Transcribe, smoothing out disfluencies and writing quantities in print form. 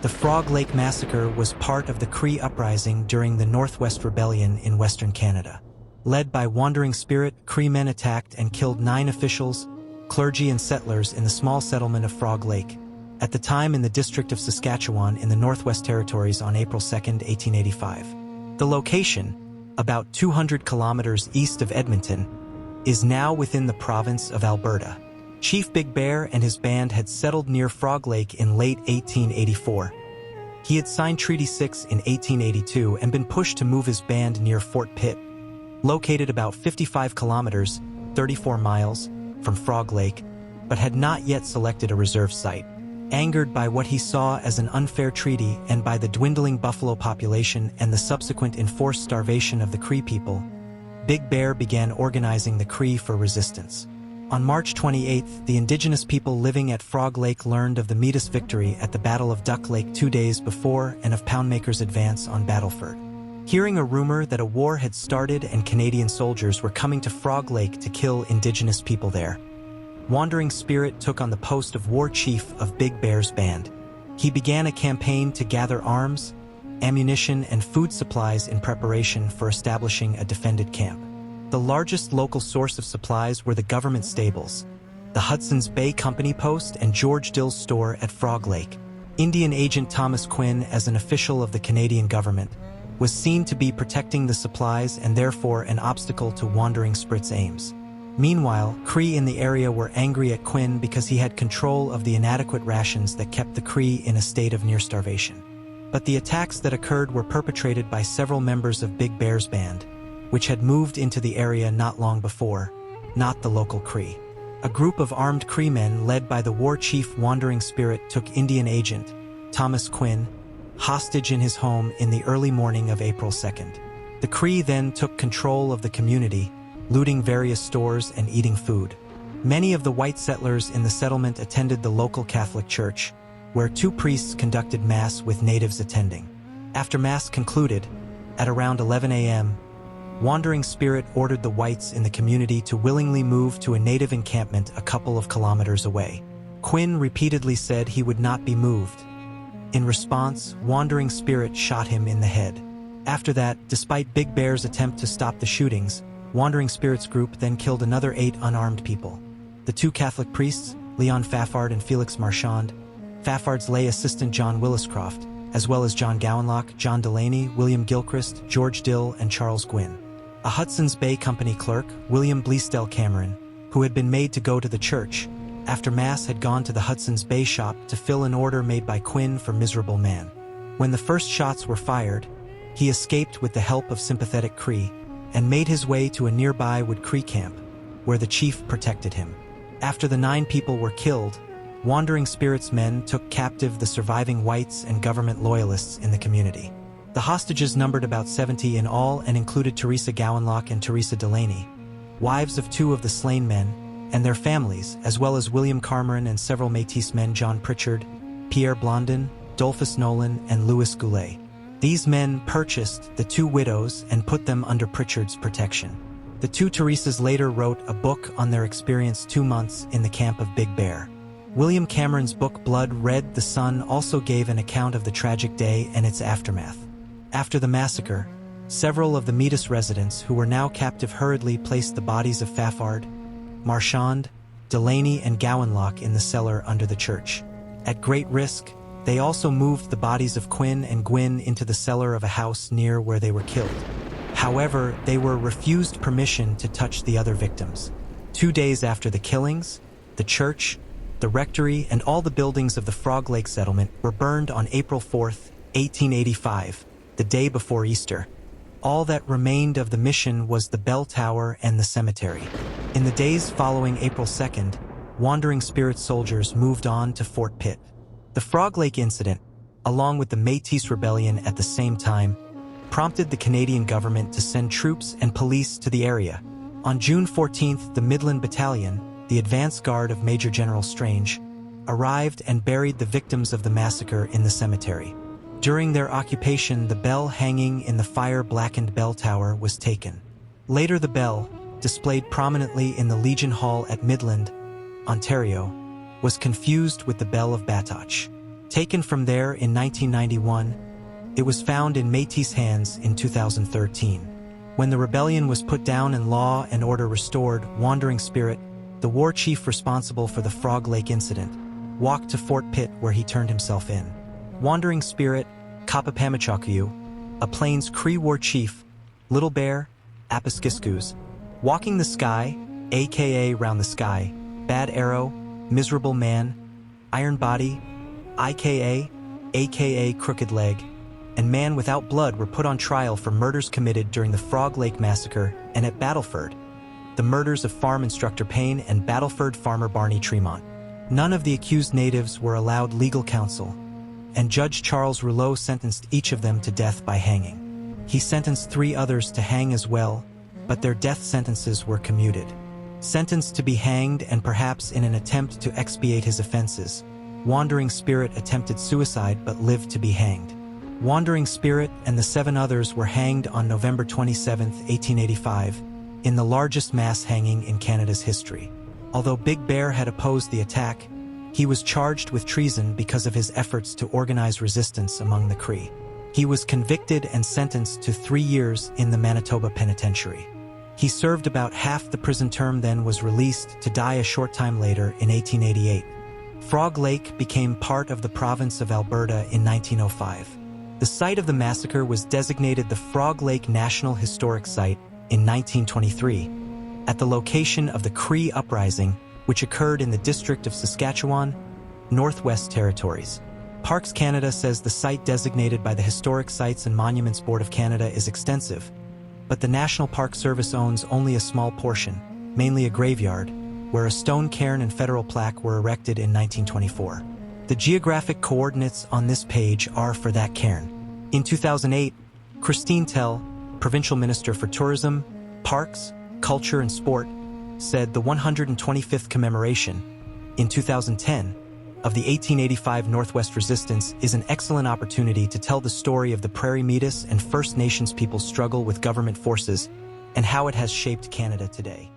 The Frog Lake Massacre was part of the Cree uprising during the Northwest Rebellion in Western Canada. Led by Wandering Spirit, Cree men attacked and killed 9 officials, clergy and settlers in the small settlement of Frog Lake, at the time in the district of Saskatchewan in the Northwest Territories on April 2, 1885. The location, about 200 kilometers east of Edmonton, is now within the province of Alberta. Chief Big Bear and his band had settled near Frog Lake in late 1884. He had signed Treaty 6 in 1882 and been pushed to move his band near Fort Pitt, located about 55 kilometers, 34 miles, from Frog Lake, but had not yet selected a reserve site. Angered by what he saw as an unfair treaty and by the dwindling buffalo population and the subsequent enforced starvation of the Cree people, Big Bear began organizing the Cree for resistance. On March 28, the indigenous people living at Frog Lake learned of the Metis victory at the Battle of Duck Lake 2 days before and of Poundmaker's advance on Battleford. Hearing a rumor that a war had started and Canadian soldiers were coming to Frog Lake to kill indigenous people there, Wandering Spirit took on the post of war chief of Big Bear's band. He began a campaign to gather arms, ammunition, and food supplies in preparation for establishing a defended camp. The largest local source of supplies were the government stables, the Hudson's Bay Company Post, and George Dill's store at Frog Lake. Indian agent Thomas Quinn, as an official of the Canadian government, was seen to be protecting the supplies and therefore an obstacle to Wandering Spirit's aims. Meanwhile, Cree in the area were angry at Quinn because he had control of the inadequate rations that kept the Cree in a state of near starvation. But the attacks that occurred were perpetrated by several members of Big Bear's band, which had moved into the area not long before, not the local Cree. A group of armed Cree men led by the war chief Wandering Spirit took Indian agent Thomas Quinn hostage in his home in the early morning of April 2nd. The Cree then took control of the community, looting various stores and eating food. Many of the white settlers in the settlement attended the local Catholic church, where 2 priests conducted Mass with natives attending. After Mass concluded, at around 11 a.m., Wandering Spirit ordered the whites in the community to willingly move to a native encampment a couple of kilometers away. Quinn repeatedly said he would not be moved. In response, Wandering Spirit shot him in the head. After that, despite Big Bear's attempt to stop the shootings, Wandering Spirit's group then killed another 8 unarmed people. The 2 Catholic priests, Leon Faffard and Felix Marchand, Faffard's lay assistant John Williscroft, as well as John Gowanlock, John Delaney, William Gilchrist, George Dill, and Charles Gwynn. A Hudson's Bay Company clerk, William Bleasdale Cameron, who had been made to go to the church, after Mass had gone to the Hudson's Bay shop to fill an order made by Quinn for Miserable Man. When the first shots were fired, he escaped with the help of sympathetic Cree, and made his way to a nearby Wood Cree camp, where the chief protected him. After the 9 people were killed, Wandering Spirit's men took captive the surviving whites and government loyalists in the community. The hostages numbered about 70 in all and included Teresa Gowanlock and Teresa Delaney, wives of 2 of the slain men, and their families, as well as William Carmeron and several Métis men John Pritchard, Pierre Blondin, Dolphus Nolan, and Louis Goulet. These men purchased the 2 widows and put them under Pritchard's protection. The 2 Teresas later wrote a book on their experience 2 months in the camp of Big Bear. William Cameron's book Blood Red the Sun also gave an account of the tragic day and its aftermath. After the massacre, several of the Metis residents who were now captive hurriedly placed the bodies of Faffard, Marchand, Delaney, and Gowanlock in the cellar under the church. At great risk, they also moved the bodies of Quinn and Gwynn into the cellar of a house near where they were killed. However, they were refused permission to touch the other victims. 2 days after the killings, the church, the rectory, and all the buildings of the Frog Lake settlement were burned on April 4, 1885, the day before Easter. All that remained of the mission was the bell tower and the cemetery. In the days following April 2nd, Wandering Spirit soldiers moved on to Fort Pitt. The Frog Lake incident, along with the Métis Rebellion at the same time, prompted the Canadian government to send troops and police to the area. On June 14th, the Midland Battalion, the advance guard of Major General Strange, arrived and buried the victims of the massacre in the cemetery. During their occupation, the bell hanging in the fire-blackened bell tower was taken. Later, the bell, displayed prominently in the Legion Hall at Midland, Ontario, was confused with the Bell of Batoche. Taken from there in 1991, it was found in Métis hands in 2013. When the rebellion was put down and law and order restored, Wandering Spirit, the war chief responsible for the Frog Lake incident, walked to Fort Pitt where he turned himself in. Wandering Spirit, Kapapamichakuyu, a Plains Cree war chief, Little Bear, Apaskiskus, Walking the Sky, aka Round the Sky, Bad Arrow, Miserable Man, Iron Body, aka Crooked Leg, and Man Without Blood were put on trial for murders committed during the Frog Lake Massacre and at Battleford, the murders of farm instructor Payne and Battleford farmer Barney Tremont. None of the accused natives were allowed legal counsel, and Judge Charles Rouleau sentenced each of them to death by hanging. He sentenced 3 others to hang as well, but their death sentences were commuted. Sentenced to be hanged and perhaps in an attempt to expiate his offenses, Wandering Spirit attempted suicide but lived to be hanged. Wandering Spirit and the 7 others were hanged on November 27, 1885, in the largest mass hanging in Canada's history. Although Big Bear had opposed the attack, he was charged with treason because of his efforts to organize resistance among the Cree. He was convicted and sentenced to 3 years in the Manitoba Penitentiary. He served about half the prison term, then was released to die a short time later in 1888. Frog Lake became part of the province of Alberta in 1905. The site of the massacre was designated the Frog Lake National Historic Site in 1923, at the location of the Cree Uprising, which occurred in the district of Saskatchewan, Northwest Territories. Parks Canada says the site designated by the Historic Sites and Monuments Board of Canada is extensive, but the National Park Service owns only a small portion, mainly a graveyard, where a stone cairn and federal plaque were erected in 1924. The geographic coordinates on this page are for that cairn. In 2008, Christine Tell, Provincial Minister for Tourism, Parks, Culture and Sport, said the 125th commemoration, in 2010, of the 1885 Northwest Resistance is an excellent opportunity to tell the story of the Prairie Métis and First Nations people's struggle with government forces and how it has shaped Canada today.